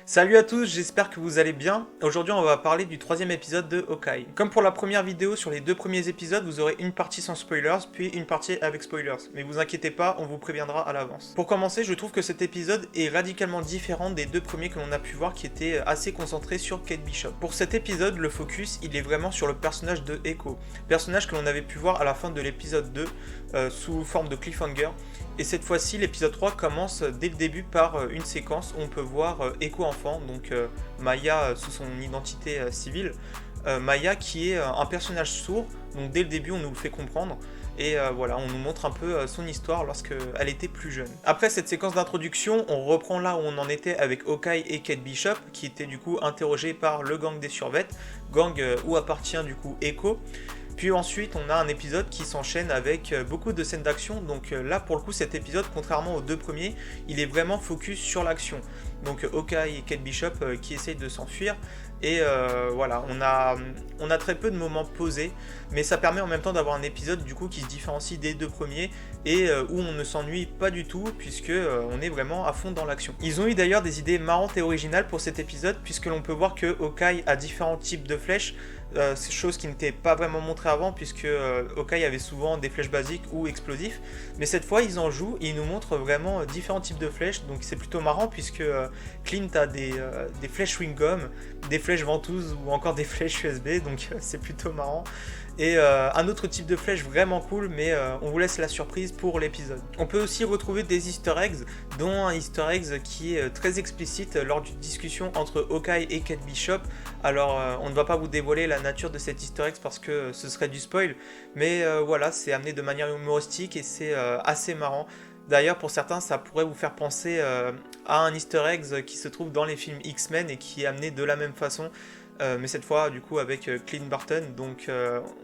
Salut à tous, j'espère que vous allez bien. Aujourd'hui on va parler du troisième épisode de Hawkeye. Comme pour la première vidéo sur les deux premiers épisodes, vous aurez une partie sans spoilers, puis une partie avec spoilers. Mais vous inquiétez pas, on vous préviendra à l'avance. Pour commencer, je trouve que cet épisode est radicalement différent des deux premiers que l'on a pu voir qui étaient assez concentrés sur Kate Bishop. Pour cet épisode, le focus il est vraiment sur le personnage de Echo, personnage que l'on avait pu voir à la fin de l'épisode 2 sous forme de cliffhanger. Et cette fois-ci, l'épisode 3 commence dès le début par une séquence où on peut voir Echo enfant, donc Maya sous son identité civile. Maya qui est un personnage sourd, donc dès le début on nous le fait comprendre. Et voilà, on nous montre un peu son histoire lorsqu'elle était plus jeune. Après cette séquence d'introduction, on reprend là où on en était avec Hawkeye et Kate Bishop, qui étaient du coup interrogés par le gang des Survêtes, gang où appartient du coup Echo. Puis ensuite, on a un épisode qui s'enchaîne avec beaucoup de scènes d'action. Donc là, pour le coup, cet épisode, contrairement aux deux premiers, il est vraiment focus sur l'action. Donc Hawkeye et Kate Bishop qui essayent de s'enfuir. Et voilà, on a très peu de moments posés, mais ça permet en même temps d'avoir un épisode du coup qui se différencie des deux premiers et où on ne s'ennuie pas du tout puisque on est vraiment à fond dans l'action. Ils ont eu d'ailleurs des idées marrantes et originales pour cet épisode puisque l'on peut voir que Hawkeye a différents types de flèches. C'est chose qui n'était pas vraiment montrée avant puisque Hawkeye avait souvent des flèches basiques ou explosifs, mais cette fois ils en jouent et ils nous montrent vraiment différents types de flèches, donc c'est plutôt marrant puisque Clint a des flèches Wingum, des flèches ventouses ou encore des flèches USB, donc c'est plutôt marrant. Et un autre type de flèche vraiment cool, mais on vous laisse la surprise pour l'épisode. On peut aussi retrouver des easter eggs, dont un easter egg qui est très explicite lors d'une discussion entre Hawkeye et Kate Bishop. Alors on ne va pas vous dévoiler la nature de cet easter egg parce que ce serait du spoil, mais voilà, c'est amené de manière humoristique et c'est assez marrant. D'ailleurs, pour certains, ça pourrait vous faire penser à un easter egg qui se trouve dans les films X-Men et qui est amené de la même façon. Mais cette fois du coup avec Clint Barton, donc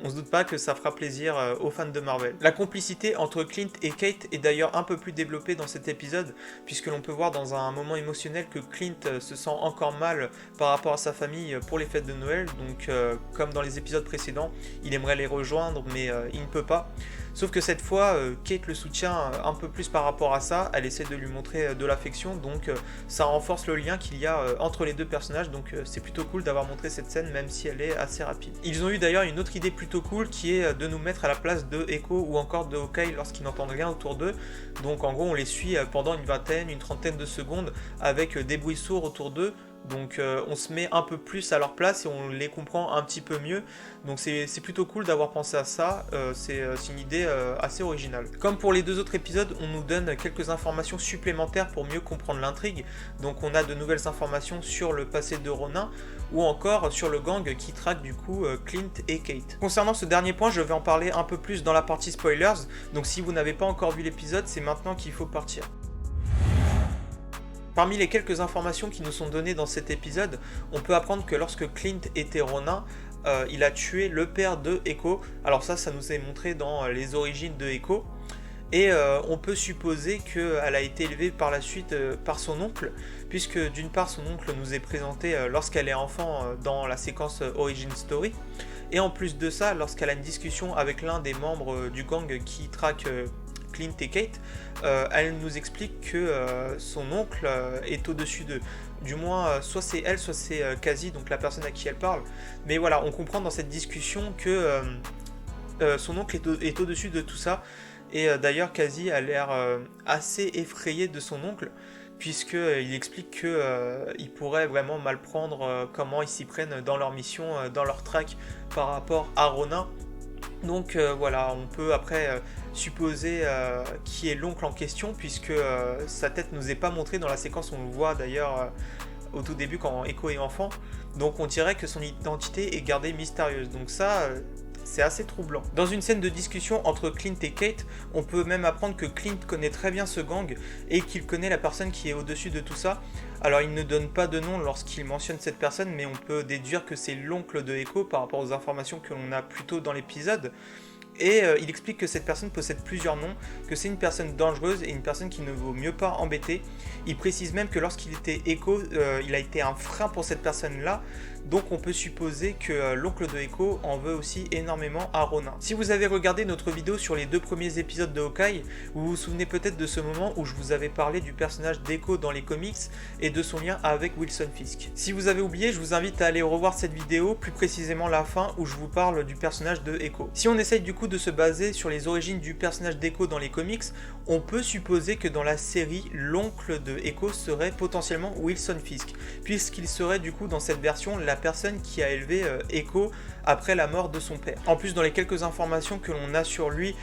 on se doute pas que ça fera plaisir aux fans de Marvel. La complicité entre Clint et Kate est d'ailleurs un peu plus développée dans cet épisode, puisque l'on peut voir dans un moment émotionnel que Clint se sent encore mal par rapport à sa famille pour les fêtes de Noël, donc comme dans les épisodes précédents, il aimerait les rejoindre mais il ne peut pas. Sauf que cette fois, Kate le soutient un peu plus par rapport à ça, elle essaie de lui montrer de l'affection, donc ça renforce le lien qu'il y a entre les deux personnages, donc c'est plutôt cool d'avoir montré cette scène même si elle est assez rapide. Ils ont eu d'ailleurs une autre idée plutôt cool qui est de nous mettre à la place de Echo ou encore de Hawkeye lorsqu'ils n'entendent rien autour d'eux, donc en gros on les suit pendant une vingtaine, une trentaine de secondes avec des bruits sourds autour d'eux. Donc on se met un peu plus à leur place et on les comprend un petit peu mieux. Donc c'est plutôt cool d'avoir pensé à ça, c'est une idée assez originale. Comme pour les deux autres épisodes, on nous donne quelques informations supplémentaires pour mieux comprendre l'intrigue. Donc on a de nouvelles informations sur le passé de Ronin ou encore sur le gang qui traque du coup Clint et Kate. Concernant ce dernier point, je vais en parler un peu plus dans la partie spoilers. Donc si vous n'avez pas encore vu l'épisode, c'est maintenant qu'il faut partir. Parmi les quelques informations qui nous sont données dans cet épisode, on peut apprendre que lorsque Clint était Ronin, il a tué le père de Echo. Alors ça nous est montré dans les origines de Echo. Et on peut supposer qu'elle a été élevée par la suite par son oncle, puisque d'une part son oncle nous est présenté lorsqu'elle est enfant dans la séquence Origin Story. Et en plus de ça, lorsqu'elle a une discussion avec l'un des membres du gang qui traque Clint et Kate, elle nous explique que son oncle est au-dessus d'eux. Du moins, soit c'est elle, soit c'est Cassie, donc la personne à qui elle parle. Mais voilà, on comprend dans cette discussion que son oncle est au-dessus de tout ça. Et d'ailleurs, Cassie a l'air assez effrayée de son oncle, puisqu'il explique qu'il pourrait vraiment mal prendre comment ils s'y prennent dans leur mission, dans leur track par rapport à Ronin. Donc voilà, on peut après supposer qui est l'oncle en question, puisque sa tête nous est pas montrée dans la séquence, on le voit d'ailleurs au tout début quand Echo est enfant. Donc on dirait que son identité est gardée mystérieuse. Donc ça, c'est assez troublant. Dans une scène de discussion entre Clint et Kate, on peut même apprendre que Clint connaît très bien ce gang et qu'il connaît la personne qui est au-dessus de tout ça. Alors il ne donne pas de nom lorsqu'il mentionne cette personne, mais on peut déduire que c'est l'oncle de Echo par rapport aux informations que l'on a plus tôt dans l'épisode. Et il explique que cette personne possède plusieurs noms, que c'est une personne dangereuse et une personne qui ne vaut mieux pas embêter. Il précise même que lorsqu'il était Echo, il a été un frein pour cette personne-là, donc on peut supposer que l'oncle de Echo en veut aussi énormément à Ronin. Si vous avez regardé notre vidéo sur les 2 premiers épisodes de Hawkeye, vous vous souvenez peut-être de ce moment où je vous avais parlé du personnage d'Echo dans les comics et de son lien avec Wilson Fisk. Si vous avez oublié, je vous invite à aller revoir cette vidéo, plus précisément la fin où je vous parle du personnage de Echo. Si on essaye du coup de se baser sur les origines du personnage d'Echo dans les comics, on peut supposer que dans la série, l'oncle de Echo serait potentiellement Wilson Fisk, puisqu'il serait du coup dans cette version la personne qui a élevé Echo après la mort de son père. En plus, dans les quelques informations que l'on a sur lui,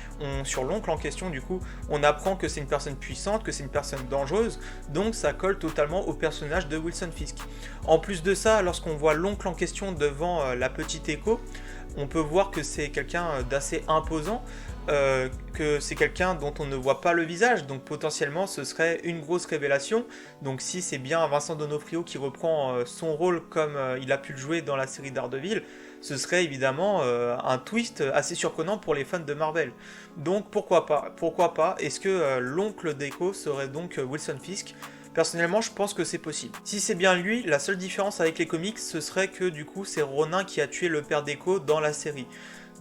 sur l'oncle en question du coup, on apprend que c'est une personne puissante, que c'est une personne dangereuse, donc ça colle totalement au personnage de Wilson Fisk. En plus de ça, lorsqu'on voit l'oncle en question devant la petite Echo, on peut voir que c'est quelqu'un d'assez imposant, que c'est quelqu'un dont on ne voit pas le visage, donc potentiellement ce serait une grosse révélation. Donc si c'est bien Vincent D'Onofrio qui reprend son rôle comme il a pu le jouer dans la série Daredevil, ce serait évidemment un twist assez surprenant pour les fans de Marvel. Donc pourquoi pas, est-ce que l'oncle d'Echo serait donc Wilson Fisk ? Personnellement, je pense que c'est possible. Si c'est bien lui, la seule différence avec les comics, ce serait que du coup, c'est Ronin qui a tué le père d'Echo dans la série.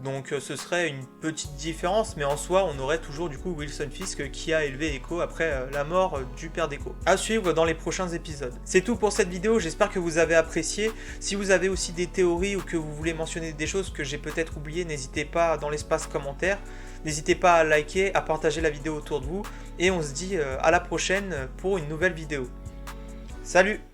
Donc ce serait une petite différence, mais en soi, on aurait toujours du coup Wilson Fisk qui a élevé Echo après la mort du père d'Echo. À suivre dans les prochains épisodes. C'est tout pour cette vidéo, j'espère que vous avez apprécié. Si vous avez aussi des théories ou que vous voulez mentionner des choses que j'ai peut-être oubliées, n'hésitez pas dans l'espace commentaire. N'hésitez pas à liker, à partager la vidéo autour de vous, et on se dit à la prochaine pour une nouvelle vidéo. Salut!